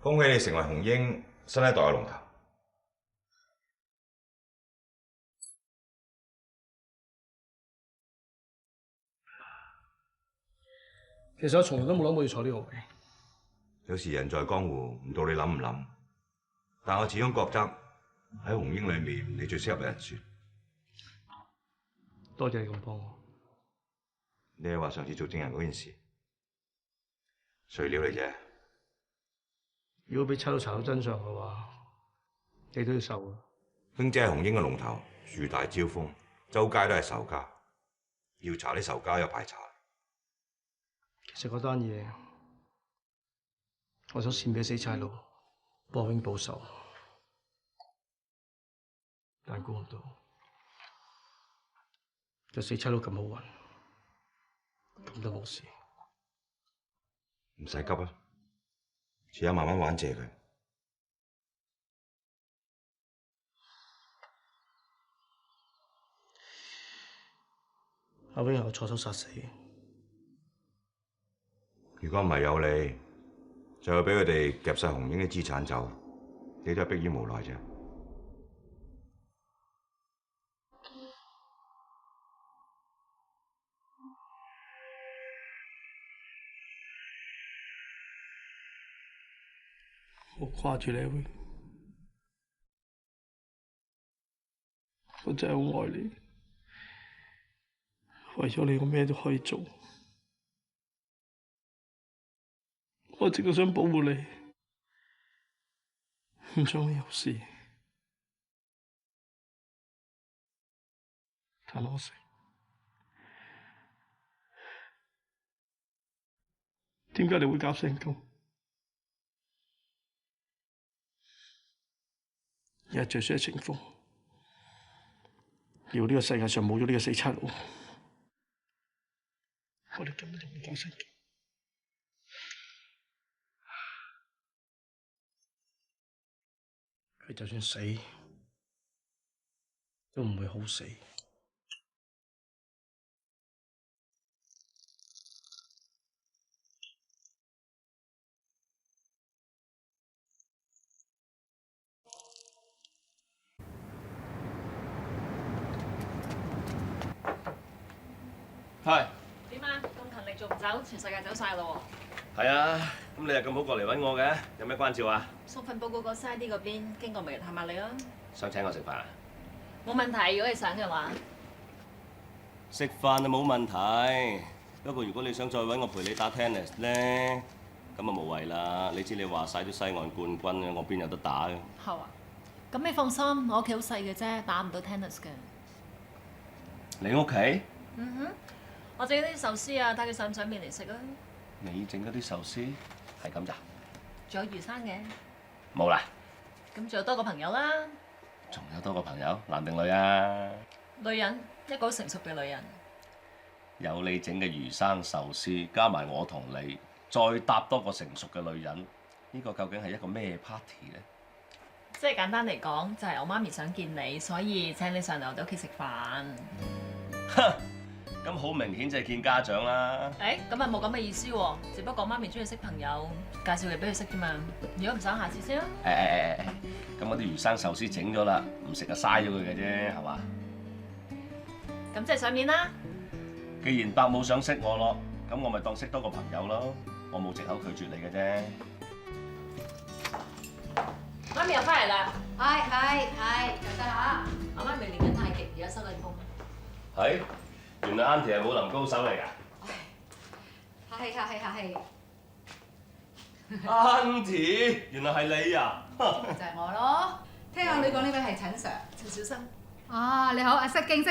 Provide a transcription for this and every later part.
恭喜你成為紅鷹新一代嘅龍頭。其實我從來都冇諗過要坐呢個位。有時人在江湖，唔到你諗唔諗，但我始終覺得喺紅鷹裏面，你最適合嘅人選。多謝你咁幫我。你係話上次做證人嗰件事，誰料你啫？如果俾差佬查到真相嘅話，你都要受啊！兄姐係紅鷹嘅龍頭，樹大招風，周街都係仇家，要查啲仇家有排查。其實嗰單嘢，我想獻俾死差佬，幫兄報仇，但估唔到有死差佬咁好運，咁都冇事。唔使急啊，遲下慢慢玩謝佢。阿威係我錯手殺死。如果唔係有你，就會俾佢哋夾晒紅鷹嘅資產走，你都係迫於無奈啫。我掛住你，阿威，我真係好愛你，為咗你，我咩都可以做。我淨係想保護你，唔想你有事。但可惜，點解你會搞成咁？而家最衰嘅情況，如果呢個世界上冇咗呢個死差佬，我哋根本就唔會搞成咁。佢就算死，都唔會好死。係。點啊？咁勤力仲唔走？全世界走晒咯喎！係啊，咁你又咁好過嚟揾我嘅，有咩關照啊？送份報告過 Sandy 嗰邊，經過未嚟探下你啊？想請我食飯啊？冇問題，如果你想嘅話。食飯就冇問題，不過如果你想再揾我陪你打 tennis 咧，咁啊無謂啦。你知你話晒都西岸冠軍嘅，我邊有得打嘅？係啊。咁你放心，我屋企好細嘅啫，打唔到 tennis 嘅。你屋企？嗯哼。我整啲壽司啊，睇佢想唔想面嚟食啊？你整嗰啲壽司係咁咋？仲有魚生嘅。冇啦。咁仲有多個朋友啦。仲有多個朋友，男定女啊？女人，一個好成熟嘅女人。有你整嘅魚生壽司，加埋我同你，再搭多個成熟嘅女人，呢個究竟係一個咩 party 咧？即係簡單嚟講，就係我媽咪想見你，所以請你上嚟我哋屋企食飯。咁好明顯就係見家長啦。誒，咁啊冇咁嘅意思喎，只不過媽咪中意識朋友，介紹你俾佢識啫嘛。如果唔想，下次先啦。咁嗰啲魚生壽司整咗啦，唔食就嘥咗佢嘅啫，係嘛？咁即係上面啦。既然伯母想識我咯，咁我咪當識多個朋友咯，我冇藉口拒絕你嘅啫。媽咪又翻嚟啦。係，又得啦。我媽咪練緊太極，而家收緊風。係。原來 Auntie 係武林高手嚟㗎。客氣。Auntie，原來係你啊！就係我咯。聽下你講呢位係陳 Sir。陳小生。啊，你好，失敬。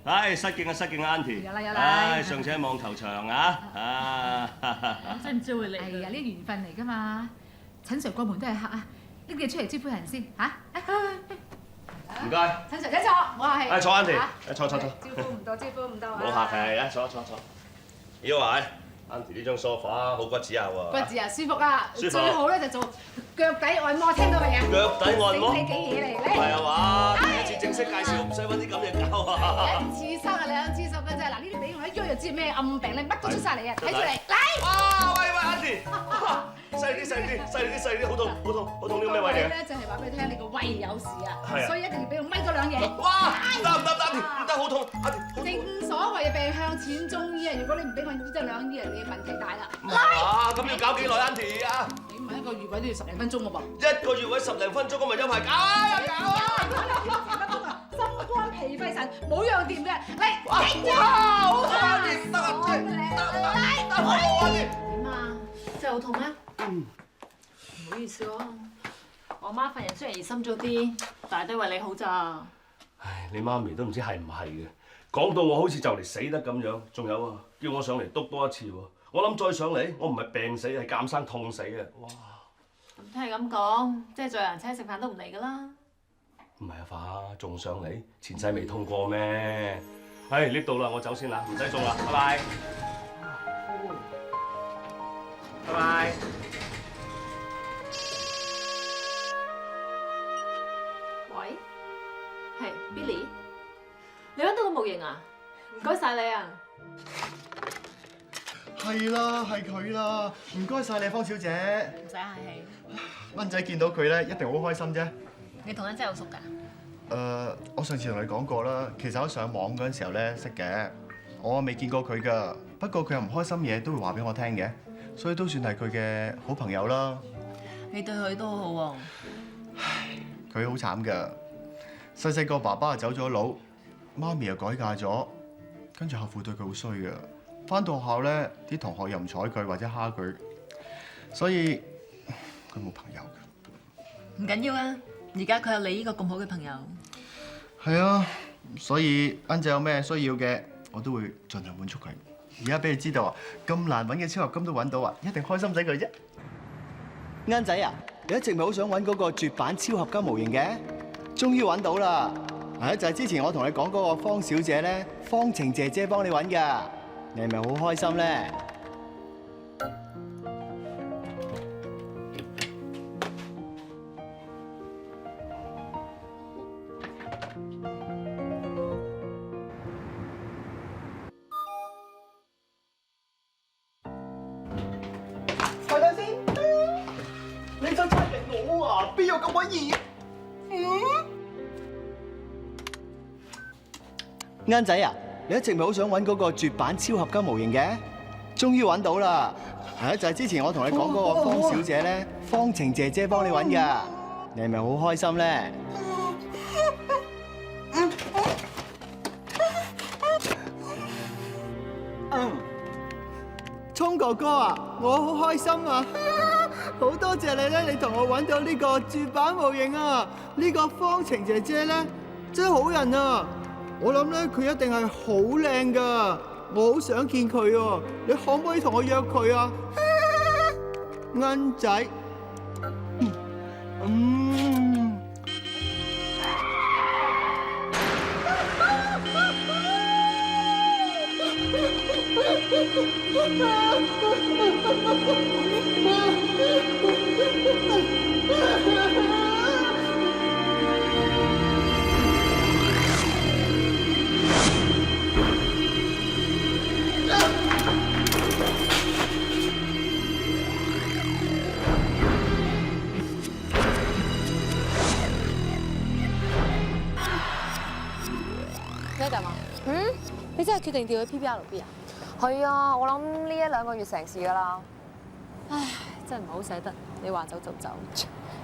唉，失敬 Auntie。有啦。唉，尚且望頭長啊！我真唔知會嚟。係啊，呢緣分嚟㗎嘛。陳 Sir 過門都係客啊，拎你出嚟招呼人先嚇。唔該。陳 Sir，請坐，我係。坐 Auntie，坐。招呼唔到啊。冇客氣啊，坐。咦喂 ，Auntie 呢張 sofa 好骨子下喎。骨子啊，舒服啊。舒服。最好咧就做腳底按摩，聽到未啊？腳底按摩。整你幾嘢嚟咧？係啊嘛，第一次正式介紹，唔使揾啲咁嘅膠啊。一次生啊，兩次熟嘅啫。嗱，呢啲俾我一喐就知咩暗病咧，乜都出晒嚟啊！睇住嚟，嚟。哇！喂，Auntie。細力啲，好痛呢個咩位嚟？咧就係話俾你聽，你個胃有事啊，係啊所以一定要俾我咪嗰兩嘢。哇！唔得，好痛！正所謂病向淺中醫啊，如果你唔俾我醫得兩醫啊，你問題大啦。啊，咁要搞幾耐 Auntie 啊？你唔係一個月位都要10零分鐘嘅噃。一個月位10零分鐘，咁咪有排搞啊！心肝脾肺腎冇樣掂嘅，嚟哇！好痛啊！得啊，好點啊？真係好痛咩？唔好意思喎，我媽份人雖然心咗啲，但係都為你好咋。唉，你媽咪都唔知係唔係嘅，講到我好似就嚟死得咁樣。仲有啊，叫我上嚟督多一次喎。我諗再上嚟，我唔係病死，係監生痛死嘅。哇！咁聽係咁講，即係再有人請食飯都唔嚟㗎啦。唔係啊，花仲上嚟，前世未痛過咩？唉，lift 到啦，我走先啦，唔使送啦，拜拜。拜拜。喂，係 Billy，你揾到個模型啊？唔該晒你啊！係啦，係佢啦，唔該晒你，方小姐。唔使客氣。蚊仔見到佢咧，一定好開心啫。你同恩仔好熟㗎？我上次同你講過啦，其實我上網嗰陣時候咧識嘅，我未見過佢㗎。不過佢有唔開心嘢都會話俾我聽嘅，所以都算係佢嘅好朋友啦。你對佢都好好喎。佢好慘㗎，細個爸爸就走咗佬，媽咪又改嫁咗，跟住後父對佢好衰㗎。返到學校咧，啲同學又唔睬佢或者蝦佢，所以佢冇朋友㗎。唔緊要啊，而家佢有你呢個咁好嘅朋友。係啊，所以恩仔有咩需要嘅，我都會盡量滿足佢。而家俾你知道啊，咁難揾嘅超合金都揾到啊，一定開心死佢啫。恩仔啊，你一直咪好想揾嗰個絕版超合金模型嘅，終於揾到啦！係啊，就係之前我同你講嗰個方小姐咧，方晴姐姐幫你揾㗎，你係咪好開心咧？睇睇先，你想猜贏我啊？邊有咁鬼易？啱仔啊，你一直咪好想揾嗰個絕版超合金模型嘅，終於揾到啦！係啊，就係之前我同你講嗰個方小姐咧，方晴姐姐幫你揾㗎，你係咪好開心咧？聰哥哥啊，我好開心啊！好多謝你咧，你同我揾到呢個絕版模型啊！呢個方晴姐姐咧真係好人啊！我諗咧佢一定係好靚噶，我好想見佢喎。你可唔可以同我約佢啊？恩仔，咩㗎嘛？你真係決定調去 PPRB 啊？係啊，我諗呢1-2個月成事㗎啦。唉，真係唔係好捨得。你話走就走。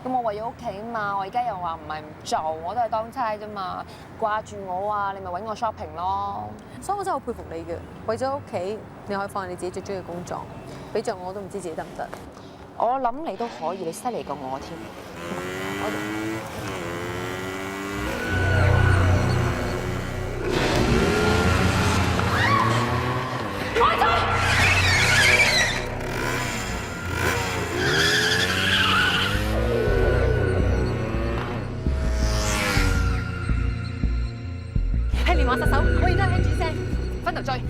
咁我為咗屋企啊嘛，我而家又話唔係唔做，我都係當差啫嘛。掛住我啊，你咪揾我 shopping 咯。所以我真係好佩服你嘅，為咗屋企，你可以放棄你自己最中意嘅工作，俾着我都唔知自己得唔得。我諗你都可以，你犀利過我添。係連環殺手，我而家聽住聲，分頭追。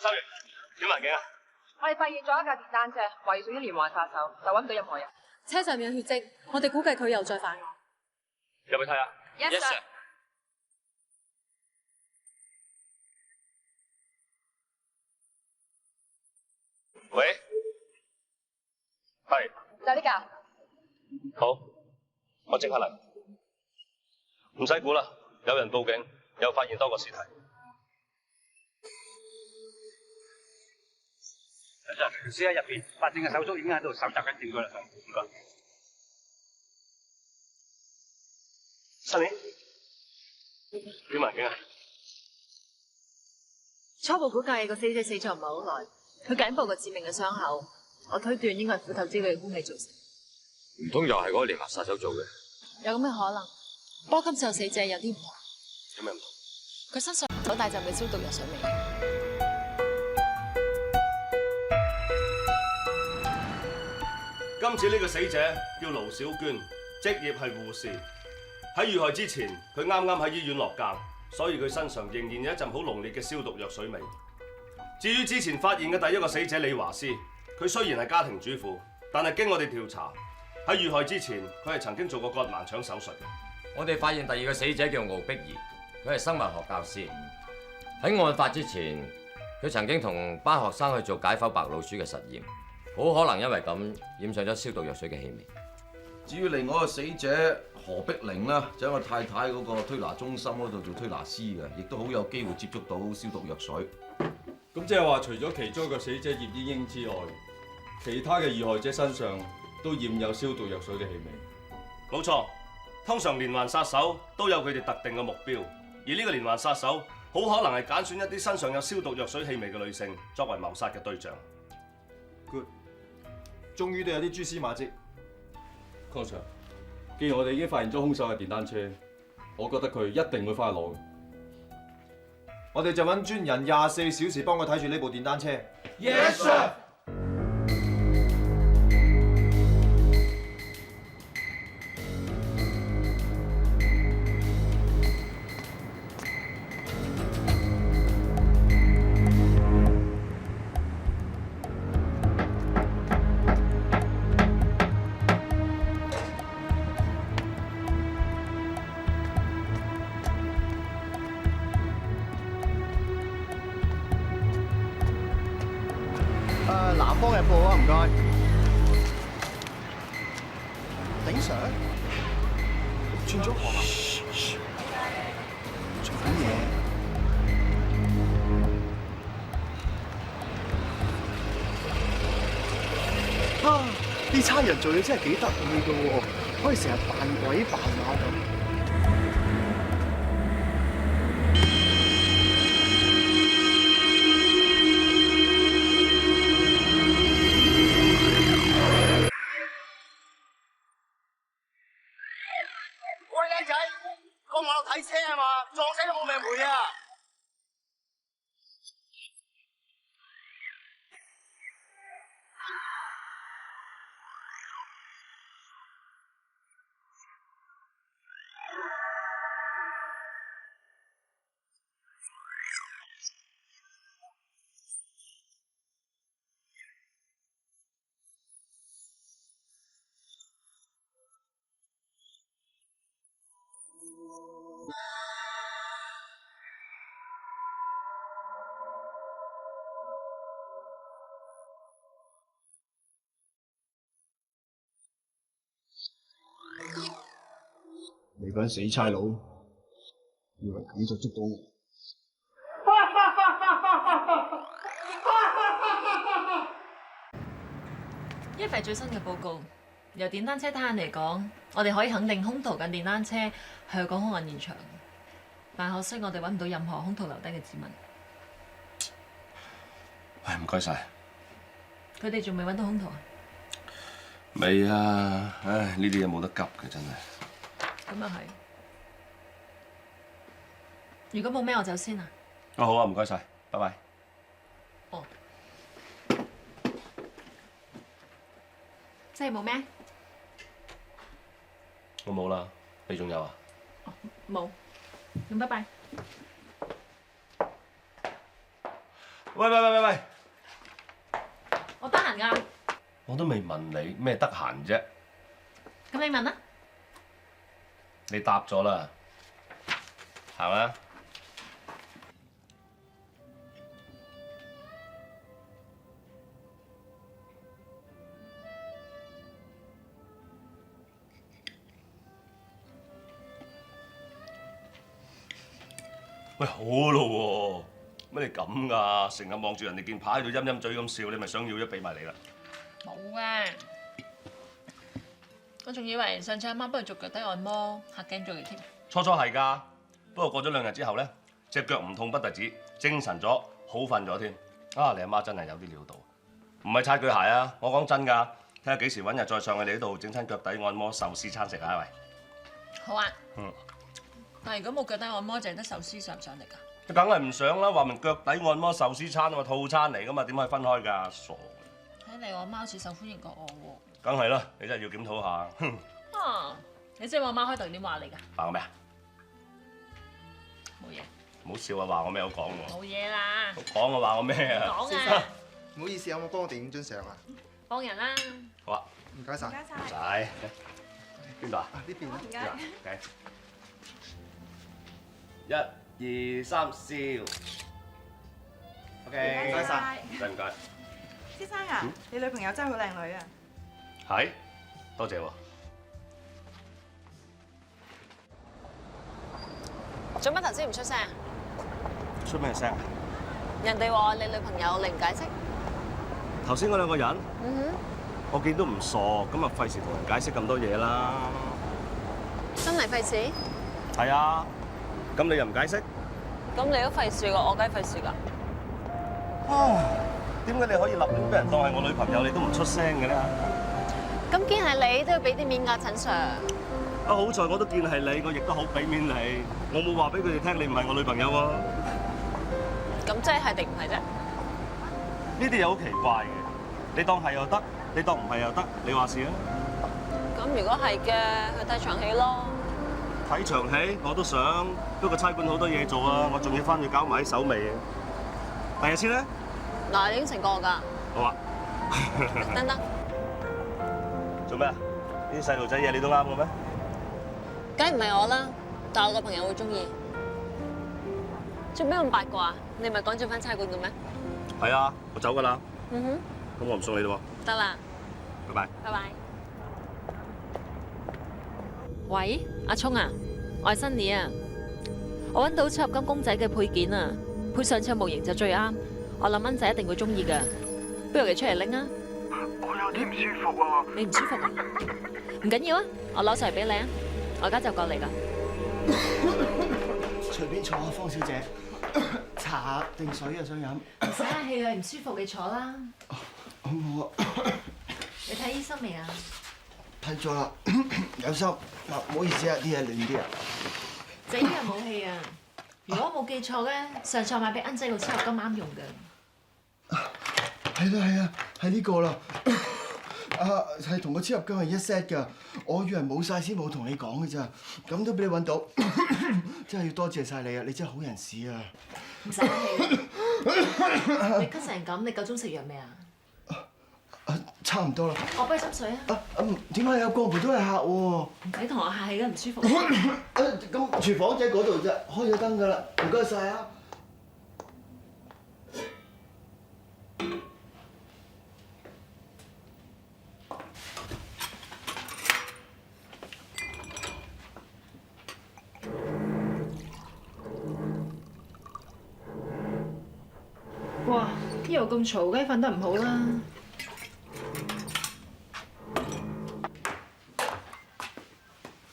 收完，點環境啊？我哋發現咗一架電單車，懷疑屬於連環殺手，但揾唔到任何人。車上面有血跡，我哋估計佢又再犯案。入去睇下。 Yes sir。喂，係，就呢架。好，我即刻嚟。唔使估啦，有人報警，又發現多個屍體。條屍喺入邊，法證嘅手足已經喺度搜集緊證據啦。唔該。新年，點環境啊？初步估計個死者死咗唔係好耐，佢頸部個致命嘅傷口，我推斷應該係斧頭之類嘅兇器造成。唔通又係嗰個連環殺手做嘅？有咁嘅可能，不過今次個死者有啲唔同。有咩唔同？佢身上有大陣嘅消毒藥水味。今次呢個死者叫盧小娟，職業係護士。喺遇害之前，佢啱啱喺醫院落更，所以佢身上仍然有一陣好濃烈嘅消毒藥水味。至於之前發現嘅第一個死者李華詩，佢雖然係家庭主婦，但係經我哋調查，喺遇害之前，佢係曾經做過割盲腸手術嘅。我哋發現第二個死者叫敖碧儀，佢係生物學教師。喺案發之前，佢曾經同班學生去做解剖白老鼠嘅實驗，好可能因為咁染上咗消毒藥水嘅氣味。至於另外一個死者何碧玲啦，就喺我太太嗰個推拿中心嗰度做推拿師嘅，亦都好有機會接觸到消毒藥水。咁即係話，除咗其中一個死者葉英英之外，其他嘅遇害者身上都染有消毒藥水嘅氣味。冇錯，通常連環殺手都有佢哋特定嘅目標，而呢個連環殺手好可能係揀選一啲身上有消毒藥水氣味嘅女性作為謀殺嘅對象。 Good， 終於都有啲蛛絲馬跡。康 Sir， 既然我哋已經發現咗兇手嘅電單車，我覺得佢一定會翻去攞嘅。我哋就揾專人24小時幫佢睇住呢部電單車。Yes sir。南方日報啊，唔該。頂 Sir， 轉咗行啊？做緊嘢。啊！呢差人做嘢真係幾得意㗎喎，可以成日扮鬼扮馬咁。 睇車啊嘛，撞死都冇命賠啊！你班死差佬，以為咁就捉到我？一份最新嘅報告，由電單車單嚟講，我哋可以肯定兇徒緊電單車係去講兇案現場，但可惜我哋揾唔到任何兇徒留低嘅指紋。唉，唔該晒。佢哋仲未揾到兇徒啊？未啊！唉，呢啲嘢冇得急嘅，真係。 咁又係。如果冇咩，我走先啦。哦，好啊，唔該晒，拜拜。哦。即係冇咩？我冇啦，你仲有啊？哦，冇。咁拜拜。喂喂！我得閒㗎。我都未問你咩得閒啫，咁你問啦。你答咗啦，行啦。喂，好咯喎，乜你咁噶？成日望住人哋件牌喺度陰陰嘴咁笑，你咪想要咗俾埋你啦？冇啊！我仲以為上次阿媽幫佢做腳底按摩，嚇驚咗佢添。初係㗎，不過過咗2日之後咧，隻腳唔痛不特止，精神咗，好瞓咗添。啊，你阿媽真係有啲料到，唔係擦腳鞋啊！我講真㗎，睇下幾時揾日再上去你呢度整親腳底按摩壽司餐食啊！喂，好啊。嗯。但係如果冇腳底按摩，淨係得壽司上唔上嚟㗎？梗係唔想啦，話明腳底按摩壽司餐啊嘛，套餐嚟㗎嘛，點可以分開㗎？傻！睇嚟我阿媽好似受歡迎過我喎。梗係啦，你真係要檢討下。哼！啊！你知我阿媽開頭點話你㗎？話我咩啊？冇嘢。唔好笑啊！話我咩好講喎？冇嘢啦。講啊！話我咩啊？講啊！唔好意思，有冇幫我哋影張相啊？幫人啦。好啊。唔該晒。唔使。邊度啊？呢邊啦。唔該。1、2、3，笑。OK。唔該晒。唔該。先生啊，你女朋友真係好靚女啊！係，多謝喎。做乜頭先唔出聲？出咩聲啊？人哋話你女朋友，你唔解釋？頭先嗰兩個人，嗯我見都唔傻，咁啊費事同人解釋咁多嘢啦。真係費事？係啊，咁你又唔解釋？咁你都費事㗎，我梗係費事㗎。點解你可以立亂俾人當係我女朋友，你都唔出聲嘅咧？咁既然係你，都要俾啲面㗎，陳 Sir。啊，好在我都見係你，我亦都好俾面你，我冇話俾佢哋聽你唔係我女朋友喎。咁即係定唔係啫？呢啲嘢好奇怪嘅，你當係又得，你當唔係又得，你話事啊？咁如果係嘅，去睇場戲咯。睇場戲我都想，不過差館好多嘢做啊，我仲要翻去搞埋啲手尾。第日先啦。嗱，你應承過我㗎。好啊。等等。做咩啊？呢啲細路仔嘢你都啱嘅咩？梗係唔係我啦，但係我個朋友會中意。做咩咁八卦？你咪趕住翻差館嘅咩？係啊，我走㗎啦。嗯哼。咁我唔送你咯喎。得啦。拜拜。拜拜。喂，阿聰啊，我係 Sunny 啊，我揾到七合金公仔嘅配件啊，配上隻模型就最啱，我諗蚊仔一定會中意㗎，不如你出嚟拎啊！我有啲唔舒服啊！你唔舒服啊？唔緊要啊，我攞上嚟俾你啊，我而家就過嚟啦。隨便坐啊，方小姐。茶定水啊，想飲？唔使客氣啊，唔舒服你坐啦。我你睇醫生未啊？睇咗啦，有心。嗱，唔好意思啊，啲嘢亂啲啊。仔呢樣武器啊，如果我冇記錯咧，上次買俾恩仔個七合金啱用嘅。係啦係啊，係呢個啦。啊，係同個七合金係一 set 㗎。我以為冇晒先冇同你講㗎咋，咁都俾你揾到，真係要多謝晒你啊！你真係好人士啊！唔使客氣。你咳成咁，你夠鐘食藥未啊？差唔多啦。我幫你斟水啊。點解有個個都係客喎？唔使同我客氣啦，唔舒服。咁廚房仔嗰度啫，開咗燈㗎啦，唔該晒啊！哇！呢度咁嘈，梗係瞓得唔好啦。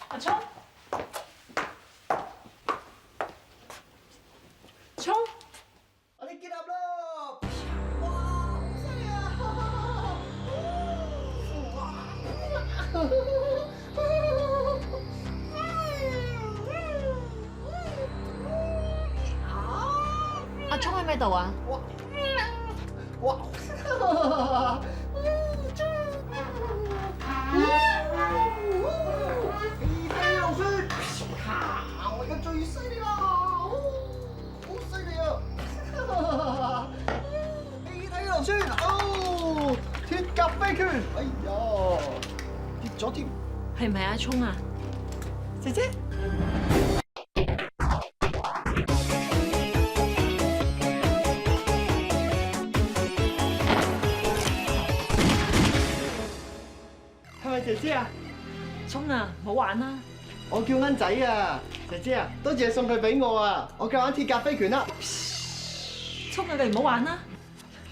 阿聰，聰，我哋結合咯！阿聰喺咩度啊？哇！我而家最犀利啦！好犀利啊！咖啡券，哎呀，跌咗添。係唔係阿聰啊？姐姐。係咪姐姐啊？聰啊，唔好玩啦！我叫恩仔啊，姐姐啊，多謝你送佢俾我啊，我夠膽貼咖啡券啦。聰啊，你唔好玩啦！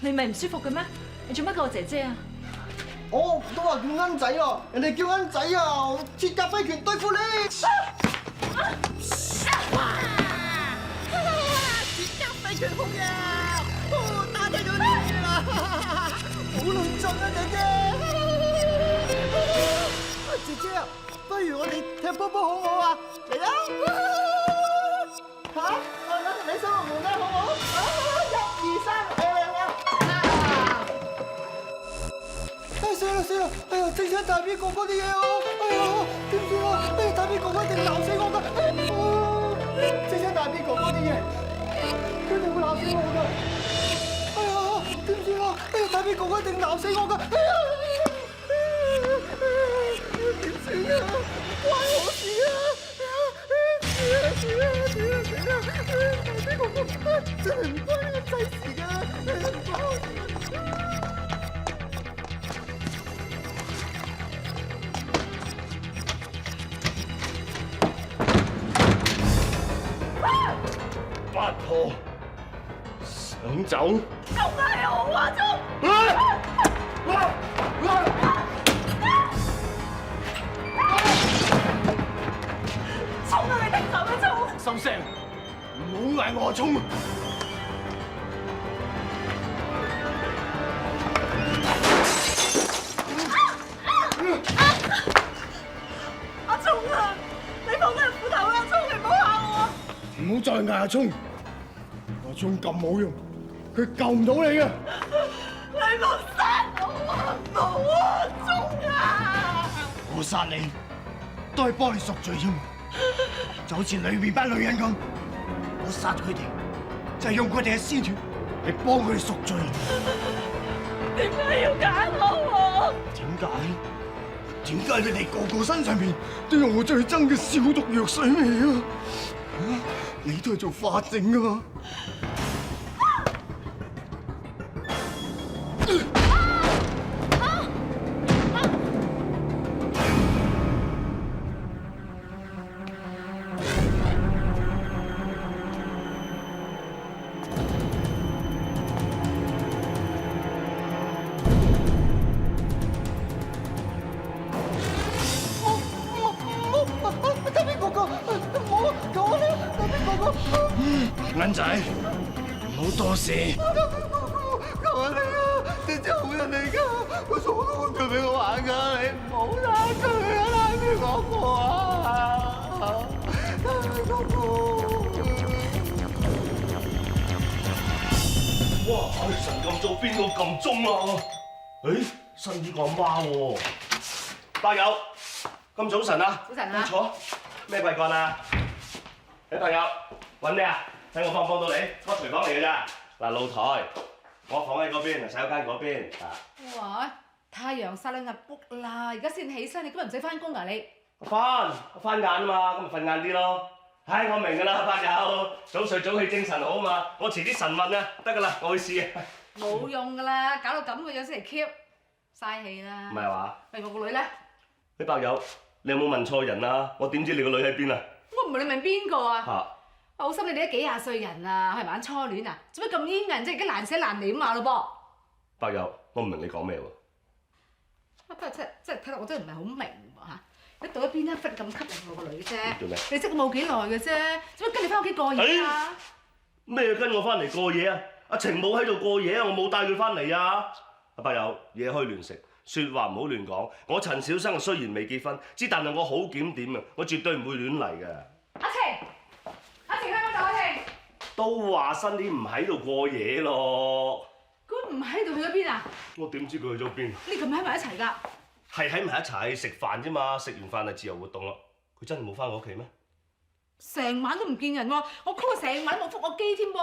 你咪唔舒服嘅咩？你做乜叫我姐姐啊？我都話叫恩仔喎，人哋叫恩仔啊，我貼咖啡券對付你。貼咖啡券好嘢，打低咗你啦，好論盡啊，姐姐。姐姐啊，不如我哋踢波波好唔好啊？嚟啊！嚇，你收我門啦，好唔好？1、2、3，死啦！哎呀，正想大 B 哥哥啲嘢啊！哎呀，點算啊？哎呀，大 B 哥哥一定鬧死我㗎！正想大 B 哥哥啲嘢，佢一定會鬧死我㗎！哎呀，點算啊？哎呀，大 B 哥哥一定鬧死我㗎！哎呀，點算啊？關我事啊！大 B 哥哥真係唔關呢個仔事㗎，唔關我事。八婆想走？咁係我啊，聰！聰啊，你停手啦，聰！收聲，唔好嗌我聰！阿聰啊，你放低斧頭啦，聰，你唔好嚇我！唔好再嗌阿聰，阿聰咁冇用，佢救唔到你嘅。你冇殺我啊！冇啊，聰啊！我殺你都係幫你贖罪啫嘛，就好似裏面班女人咁，我殺佢哋就係用佢哋嘅鮮血嚟幫佢哋贖罪。點解要揀我？點解你哋個個身上邊都有我最憎嘅消毒藥水味啊？你都係做法證噶嘛？恩仔，唔好多事。求下你啊！姐姐好人嚟㗎，佢送好多玩具俾我玩㗎，你唔好打佢啊！大 B 哥哥啊！大 B 哥哥。哇！晨咁早，邊個咁鐘啊？誒，新呢個阿媽喎。伯友，咁早晨啊？早晨啊！坐。咩貴幹啊？誒，朋友，揾咩啊？睇我幫到你，我廚房嚟嘅咋。嗱，露台，我房喺嗰邊，洗手間嗰邊。哇！太陽曬兩日卜啦，而家先起身，你今日唔使翻工㗎你？我翻晏啊嘛，咁咪瞓晏啲咯。唉，我明㗎啦，伯友，早睡早起精神好啊嘛。我遲啲晨運啊，得㗎啦，我去試啊。冇用㗎啦，搞到咁嘅樣先嚟 keep，嘥氣啦。唔係話？喂，我個女咧？你伯友，你有冇問錯人啊？我點知你個女喺邊啊？我唔係你問邊個啊？嚇！我心你哋都幾廿歲人啦，係咪玩初戀啊？做乜咁煙韌啫？而家難捨難離咁話咯噃。伯友，我唔明你講咩喎？不過真係睇落我真係唔係好明喎嚇。一到一邊一忽咁吸引我個女啫。做咩？你識冇幾耐嘅啫，做乜跟你翻屋企過夜啊？咩跟我翻嚟過夜啊？阿晴冇喺度過夜啊，我冇帶佢翻嚟啊！阿伯友，嘢可以亂食，説話唔好亂講。我陳小生雖然未結婚，之但係我好檢點啊，我絕對唔會亂嚟嘅。阿晴，喺邊度？阿晴都話新年唔喺度過夜咯。佢唔喺度去咗邊啊？我點知佢去咗邊？你琴日喺埋一齊㗎？係喺埋一齊食飯啫嘛，食完飯就自由活動咯。佢真係冇翻我屋企咩？成晚都唔見人喎，我 call 佢成晚都冇覆我機添噃。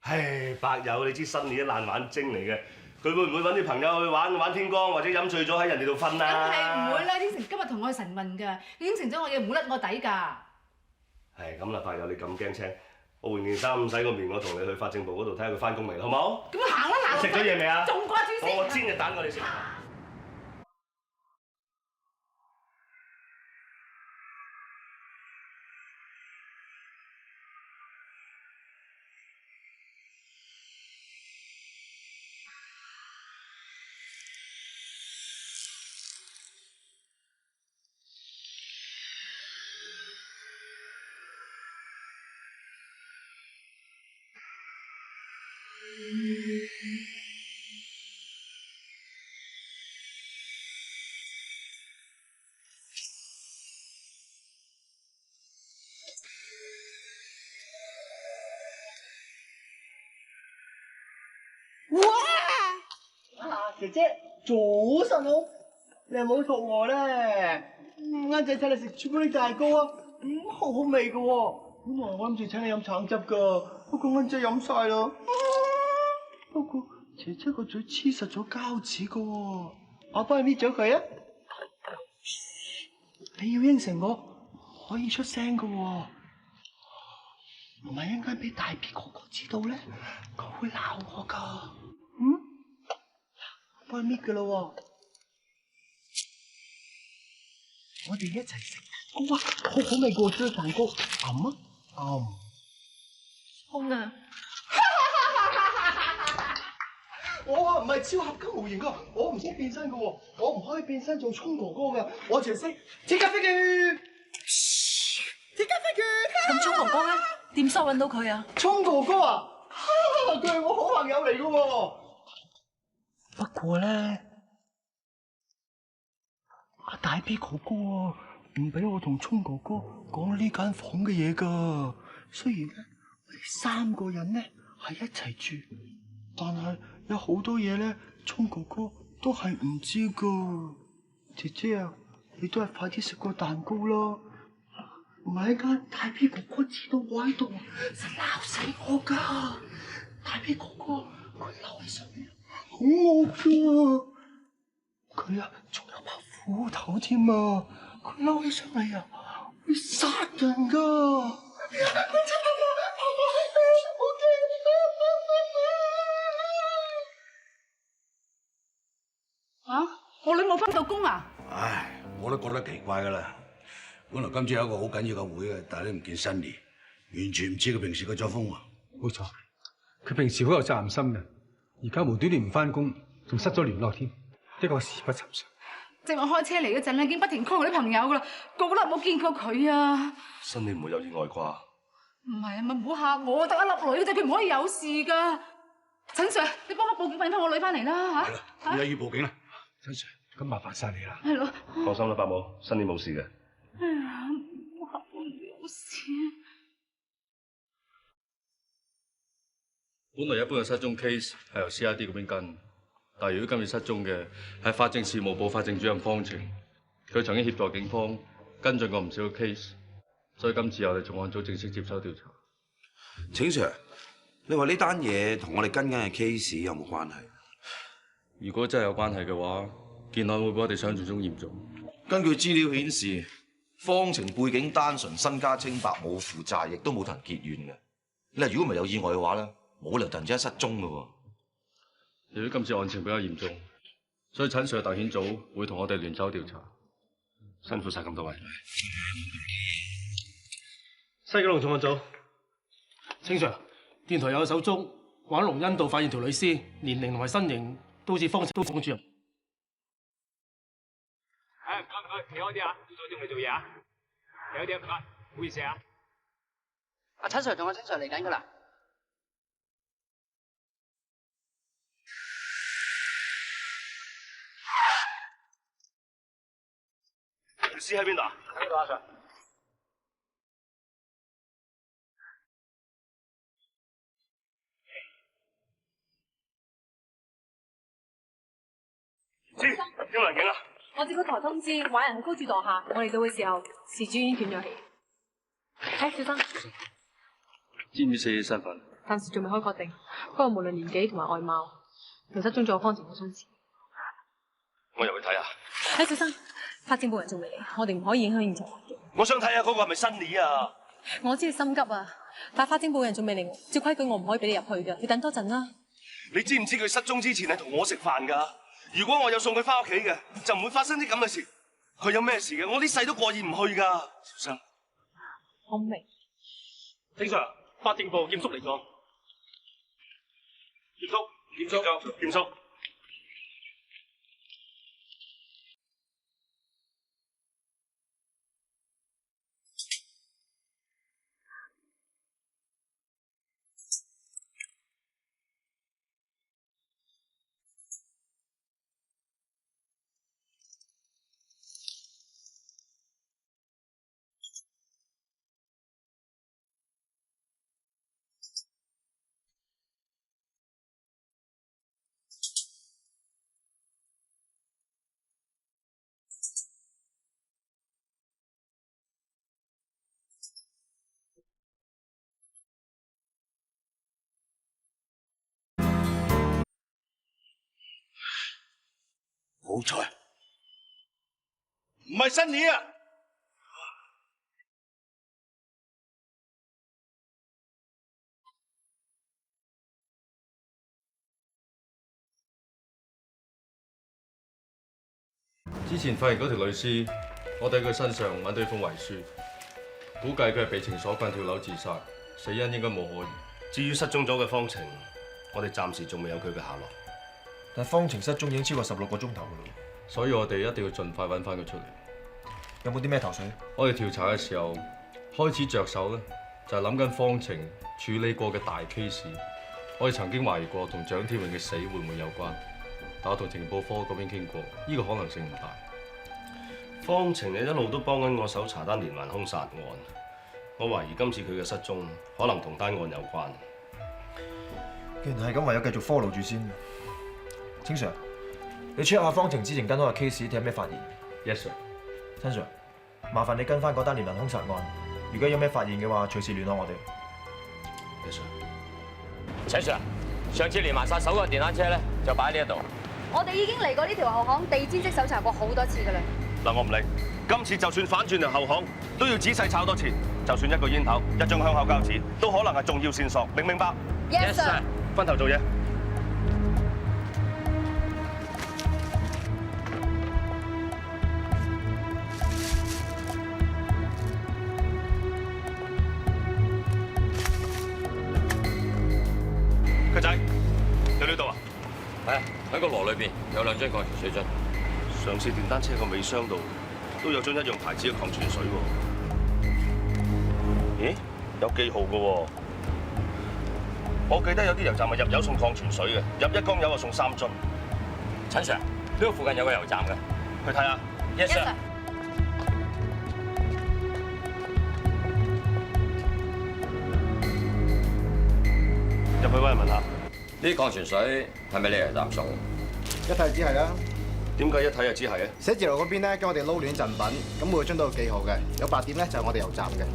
唉，伯友，你知新年啲爛玩精嚟嘅，佢會唔會揾啲朋友去玩天光，或者飲醉咗喺人哋度瞓啊？梗係唔會啦！應承今日同我去晨運㗎，你應承咗我嘢唔會甩我底㗎。係咁啦，朋友你咁驚青，我換件衫洗個面，我同你去法政部嗰度睇下佢翻工未，好唔好？咁行啦行。食咗嘢未啊？仲掛住先。我煎隻蛋過你食。姐姐，早晨好，你有冇肚餓咧？啱仔請你食朱古力蛋糕啊，好好味㗎喎。本來我諗住請你飲橙汁㗎，不過啱仔飲晒啦。不過姐姐個嘴黐實咗膠紙㗎喎，我幫你搣咗佢啊。你要應承我，可以出聲㗎喎。唔係一陣間俾大 B 哥哥知道咧，佢會鬧我㗎。幫你搣㗎啦喎，我哋一齊食蛋糕啊！好好味㗎喎，朱古力蛋糕，空啊！我唔係超合金模型㗎，我唔識變身㗎喎，我唔可以變身做聰哥哥㗎，我淨係識即刻飛拳，即刻飛拳。咁聰哥哥咧，點收揾到佢啊？聰哥哥啊，佢係我好朋友嚟㗎喎。不過咧，阿大 B 哥哥啊，唔俾我同聰哥哥講呢間房嘅嘢㗎。雖然咧，我哋3個人咧係一齊住，但係有好多嘢咧，聰哥哥都係唔知㗎。姐姐啊，你都係快啲食個蛋糕啦，唔係一間大 B 哥哥知道我喺度，實鬧死我㗎。大 B 哥哥佢嬲起上嚟。好惡㗎！佢啊，仲有把斧頭添啊！佢嬲起上嚟啊，會殺人㗎！我女冇返到工啊？唉，我都覺得奇怪㗎啦。本來今朝有一個好緊要嘅會嘅，但係都唔見新年，完全唔知佢平時嘅作風喎。冇錯，佢平時好有責任心嘅。而家無端端唔翻工，仲失咗聯絡添，的確事不尋常。正我開車嚟嗰陣咧，已經不停 call 我啲朋友噶啦，個個都冇見過佢啊！新年唔會有意外啩？唔係啊，咪唔好嚇我，得一粒女嘅啫，佢唔可以有事噶。陳 Sir，你幫我報警揾翻我女翻嚟啦嚇！係啦，有要報警啦。陳 Sir，咁麻煩晒你啦。係咯。放心啦，伯母，新年冇事嘅。哎呀，唔好嚇我有事。本來一般嘅失蹤 case 係由 CID 嗰邊跟，但係如果今次失蹤嘅係法政事務部法政主任方程，佢曾經協助警方跟進過唔少嘅 case，所以今次我哋重案組正式接手調查。請 Sir， 你話呢單嘢同我哋跟緊嘅 case 有冇關係？如果真係有關係嘅話，件案會比我哋想象中嚴重。根據資料顯示，方程背景單純，身家清白，冇負債，亦都冇同人結怨嘅。你話如果唔係有意外嘅話咧，冇理由突然之間失蹤嘅喎。由於今次案情比較嚴重，所以陳 Sir 特遣組會同我哋聯手調查。辛苦晒咁多位。西九龍重案組，清 Sir， 電台有手足，話喺龍恩道發現條女屍，年齡同埋身形都好似方主任。唔該，企開啲啊，要再鐘嚟做嘢啊！企開啲，唔該，唔好意思啊。阿陳 Sir 同阿清 Sir 嚟緊㗎啦。屍喺邊度啊？喺呢度啊 ，Sir。知，有冇人警啊？我接個台通知，話人喺高處墮下。我嚟到嘅時候，事主已經斷咗氣。小生，知唔知死者身份？暫時仲未可以確定，不過無論年紀同埋外貌，同失蹤咗方程好相似。我入去睇下。睇小生，法證部人仲未嚟，我哋唔可以影響現場環境。我想睇下嗰個係咪新年啊？我知你心急啊，但法證部人仲未嚟，照規矩我唔可以俾你入去㗎，你等多陣啦。你知唔知佢失蹤之前係同我食飯㗎？如果我有送佢翻屋企嘅，就唔會發生啲咁嘅事。佢有咩事嘅，我呢世都過意唔去㗎。小生，我明。正常，法證部檢叔嚟咗。檢叔。好彩，唔係新年啊！之前發現嗰條女屍，我哋喺佢身上揾到一封遺書，估計佢係被情所困跳樓自殺，死因應該冇可疑。至於失蹤咗嘅方程，我哋暫時仲未有佢嘅下落。但方程失蹤已經超過16個鐘頭㗎啦，所以我哋一定要盡快揾翻佢出嚟。有冇啲咩頭緒？我哋調查嘅時候開始着手咧，就係諗緊方程處理過嘅大 case。我哋曾經懷疑過同蔣天榮嘅死會唔會有關，但我同情報科嗰邊傾過，呢個可能性唔大。方程一路都幫緊我手查單連環兇殺案，我懷疑今次佢嘅失蹤可能同單案有關。既然係咁，唯有繼續 follow 住先。清 Sir， 你 check 下方程之前跟嗰個 case 睇有咩發現 ？Yes sir。陳 Sir， 麻煩你跟翻嗰單連環兇殺案，如果有咩發現嘅話，隨時聯絡我哋。Yes sir。陳 Sir， 上次連環殺手嗰個電單車咧，就擺喺呢一度。我哋已經嚟過呢條後巷地氈式搜查過好多次㗎啦。嗱，我唔理，今次就算反轉條後巷，都要仔細炒多次。就算一個煙頭、一張香口膠紙，都可能係重要線索，明唔明白 ？Yes sir。分頭做嘢。佢仔，有料到啊？係啊，喺個籮裏邊有2樽礦泉水樽。上次電單車個尾箱度都有樽一樣牌子嘅礦泉水喎。咦？有記號嘅喎。我記得有啲油站係入油送礦泉水嘅，入1缸油就送3樽。陳 Sir， 呢度附近有個油站嘅，去睇下。Yes sir。入去揾人問下，呢啲礦泉水係咪你油站送？一睇就知係啦。點解一睇就知係嘅？寫字樓嗰邊咧，跟我哋撈亂贈品，咁每個樽都有記號嘅，有8點咧就係我哋油站嘅。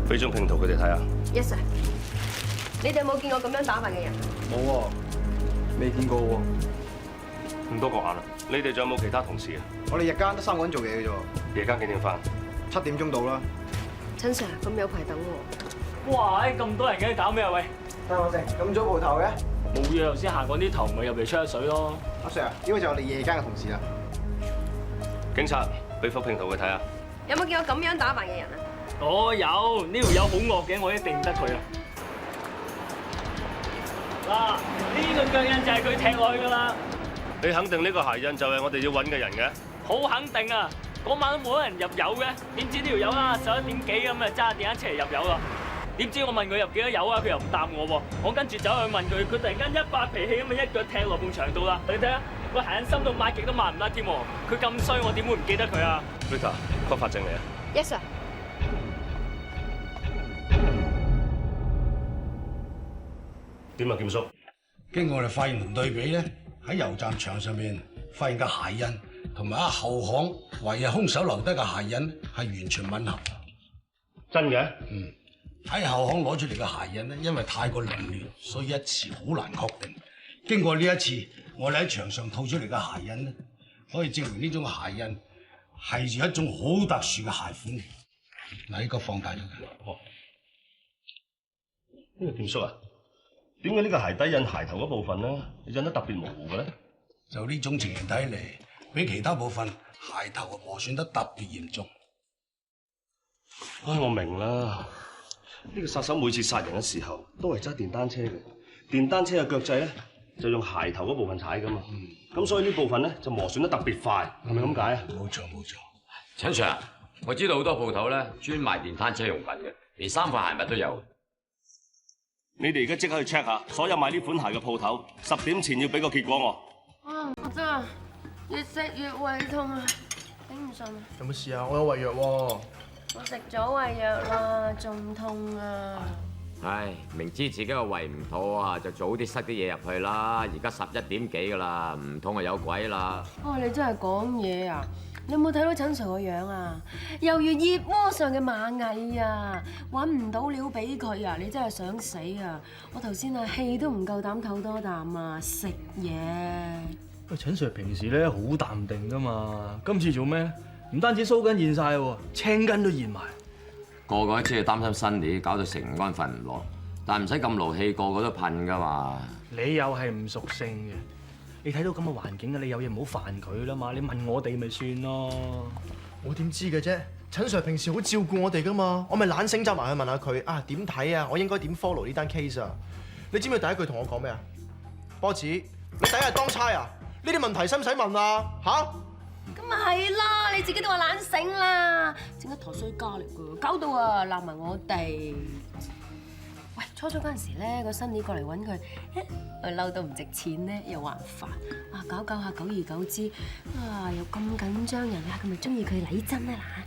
俾張拼圖佢哋睇下。Yes sir。你哋有冇見過咁樣打扮嘅人？冇喎，未見過喎。咁多個眼啦！你哋仲有冇其他同事啊？我哋日間得3個人做嘢嘅啫。夜間幾點返？7點鐘到啦。陳 Sir， 咁有排等喎。哇！咁多人嘅搞咩啊？喂，聽我聲，咁早蒲頭嘅？冇嘢，頭先行過啲頭，咪入嚟吹下水咯。阿 Sir， 呢位就係我哋夜間嘅同事啦。警察，俾幅拼圖佢睇下。有冇見過咁樣打扮嘅人啊？哦，有，呢條友好惡嘅，我一定唔得佢啊！嗱，呢個腳印就係佢踢落去噶啦。你肯定呢個鞋印就係我哋要揾嘅人嘅？好肯定啊！嗰晚都冇人入油嘅，點知呢條友啊11點幾咁啊揸電單車嚟入油啦？點知我問佢入幾多油啊？佢又唔答我喎。我跟住走去問佢，佢突然間一發脾氣咁啊一腳踢落埲牆度啦！你睇下，個鞋印深到抹極都抹唔甩添喎。佢咁衰，我點會唔記得佢啊 ？Rita， 個法證嚟啊 ！Yes sir。點啊，劍叔？經過我哋法醫門對比咧，喺油站牆上面發現嘅鞋印同埋後巷懷疑兇手留低嘅鞋印係完全吻合。真嘅？嗯。睇後巷攞出嚟嘅鞋印咧，因為太過凌亂，所以一時好難確定。經過呢一次，我哋喺牆上套出嚟嘅鞋印咧，可以證明呢種鞋印係住一種好特殊嘅鞋款。嗱，呢個放大咗佢。哦，呢個店叔啊，點解呢個鞋底印鞋頭嗰部分咧，印得特別模糊嘅咧？就呢種情形睇嚟，比其他部分鞋頭磨損得特別嚴重。唉，我明啦。呢個殺手每次殺人嘅時候都係揸電單車嘅，電單車嘅腳掣咧就用鞋頭嗰部分踩噶嘛，咁所以呢部分咧就磨損得特別快，係咪咁解啊？冇錯冇錯。陳 Sir， 我知道好多鋪頭咧專賣電單車用品嘅，連衫褲鞋襪都有。你哋而家即刻去 check 下所有賣呢款鞋嘅鋪頭，10點前要俾個結果我。啊，我真係越食越胃痛啊，頂唔順啊！有冇事啊？我有胃藥喎。我食咗胃藥啦，仲痛啊！唉，明知自己個胃唔妥啊，就早啲塞啲嘢入去啦。而家11點幾噶啦，唔痛啊有鬼啦！哦，你真係講嘢啊！你有冇睇到陳 Sir 個樣啊？猶如熱鍋上嘅螞蟻啊！揾唔到料俾佢啊！你真係想死啊！我頭先啊氣都唔夠膽唞多啖啊！食嘢。喂，陳 Sir 平時咧好淡定噶嘛，今次做咩？唔單止鬚根現晒喎，青筋都現埋。個個都知係擔心新年，搞到成晚瞓唔落。但唔使咁勞氣，個個都噴噶嘛。你又係唔屬性嘅，你睇到咁嘅環境啊，你有嘢唔好煩佢啦嘛。你問我哋咪算咯。我點知嘅啫？陳 Sir 平時好照顧我哋噶嘛，我咪懶醒走埋去問下佢啊點睇啊，我應該點 follow 呢單 case 啊？你知唔知第一句同我講咩啊？波子，你第一日當差啊？呢啲問題使唔使問啊？嚇？咁咪係啦，你自己都話懶醒啦，整一台衰家嚟㗎，搞到啊鬧埋我哋。喂，初嗰陣時咧，個新年過嚟揾佢，佢嬲到唔值錢咧，又還煩，啊搞搞下久而久之，啊又咁緊張人啊，佢咪中意佢李真啊嗱。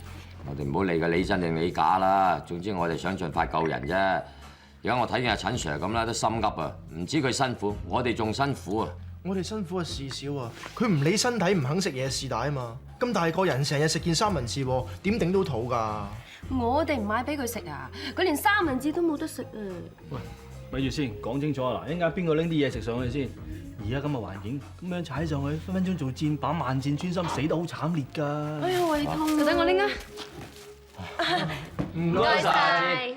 我哋唔好理佢李真定李假啦，總之我哋想盡快救人啫。而家我睇見阿陳 Sir 咁啦，都心急啊，唔知佢辛苦，我哋仲辛苦啊。我哋辛苦嘅事少啊，佢唔理身體唔肯食嘢是大啊嘛。咁大個人成日食件三文治喎，點頂到肚㗎？我哋唔買俾佢食啊，佢連三文治都冇得食啊！喂，咪住先，講清楚啊嗱，一陣間邊個拎啲嘢食上去先？而家咁嘅環境，咁樣踩上去，分分鐘做箭靶，萬箭穿心，死得好慘烈㗎。哎呀，胃痛！就等我拎啊！唔該晒。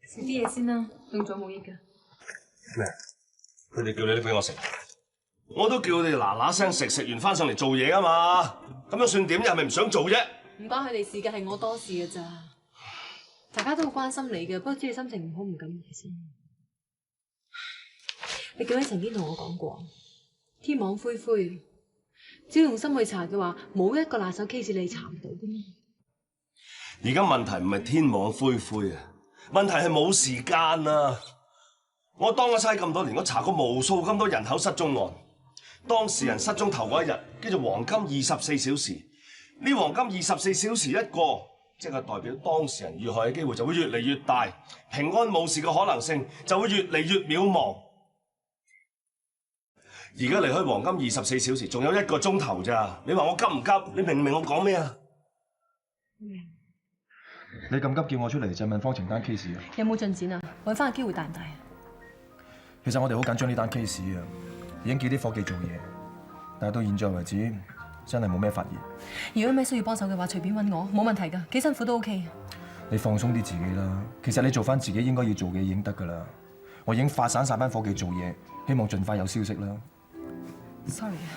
食啲嘢先啦，凍咗冇益㗎。咩？佢哋叫你拎俾我食，我都叫你嗱嗱聲食，食完翻上嚟做嘢啊嘛！咁樣算點？又係咪唔想做啫？唔關佢哋事嘅，係我多事嘅咋。大家都好關心你嘅，不過知你心情唔好，唔敢埋身。你記得曾經同我講過，天網恢恢，只要用心去查嘅話，冇一個拿手 case 你查唔到嘅嘛。而家問題唔係天網恢恢啊！問題係冇時間啊！我當咗差咁多年，我查過無數咁多人口失蹤案，當事人失蹤頭嗰一日叫做黃金24小時。呢黃金24小時一個，即係代表當事人遇害嘅機會就會越嚟越大，平安無事嘅可能性就會越嚟越渺茫。而家離開黃金24小時仲有1個鐘頭咋？你話我急唔急？你明唔明我講咩啊？你咁急叫我出嚟就問方程單 case 啊？有冇進展啊？揾翻嘅機會大唔大啊？其實我哋好緊張呢單 case 啊，已經叫啲伙計做嘢，但係到現在為止真係冇咩發現。如果有咩需要幫手嘅話，隨便揾我，冇問題㗎，幾辛苦都 OK。你放鬆啲自己啦，其實你做翻自己應該要做嘅嘢已經得㗎啦。我已經發散晒班伙計做嘢，希望盡快有消息啦。Sorry 啊，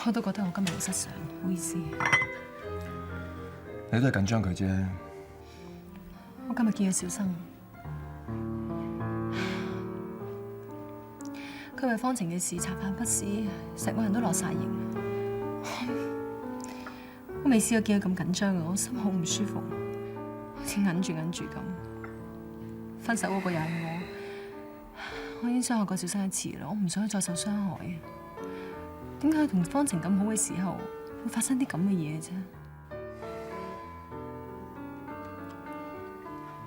我都覺得我今日好失常，唔好意思。你都係緊張佢啫。我今日見咗小生，佢為方程嘅事茶飯不思，成個人都落晒形。我未試過見佢咁緊張啊！我心好唔舒服，好似揞住咁。分手嗰個又係我已經傷害過小生一次啦，我唔想佢再受傷害啊！點解佢同方程咁好嘅時候，會發生啲咁嘅嘢啫？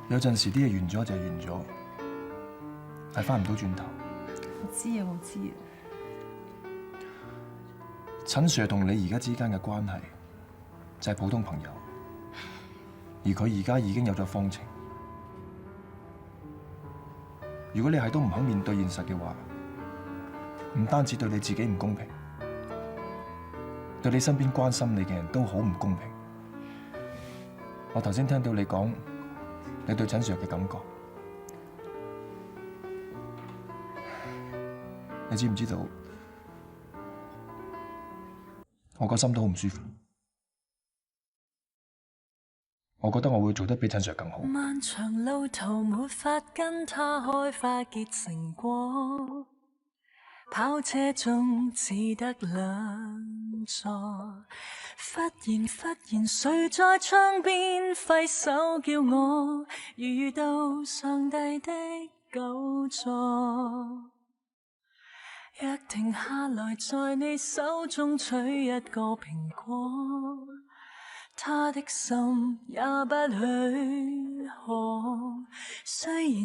有陣時啲嘢完咗就係完咗，係翻唔到轉頭。我知啊，我知啊。陳 Sir 同你而家之間嘅關係就係普通朋友，而佢而家已經有咗方程。如果你係都唔肯面對現實嘅話，唔單止對你自己唔公平，對你身邊關心你嘅人都好唔公平。我頭先聽到你講你對陳 Sir 嘅感覺，你知唔知道？我個心都好唔舒服。我覺得我會做得比陳 Sir 更好。漫長路途沒法跟他開花結成果，跑車中只得兩座。忽然誰在窗邊揮手叫我遇到上帝的救助，若停下來在你手中取一個蘋果，他的心也不許可。雖然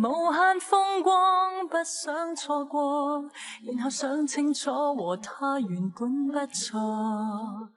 無限風光不想錯過，然後想清楚和他原本不錯。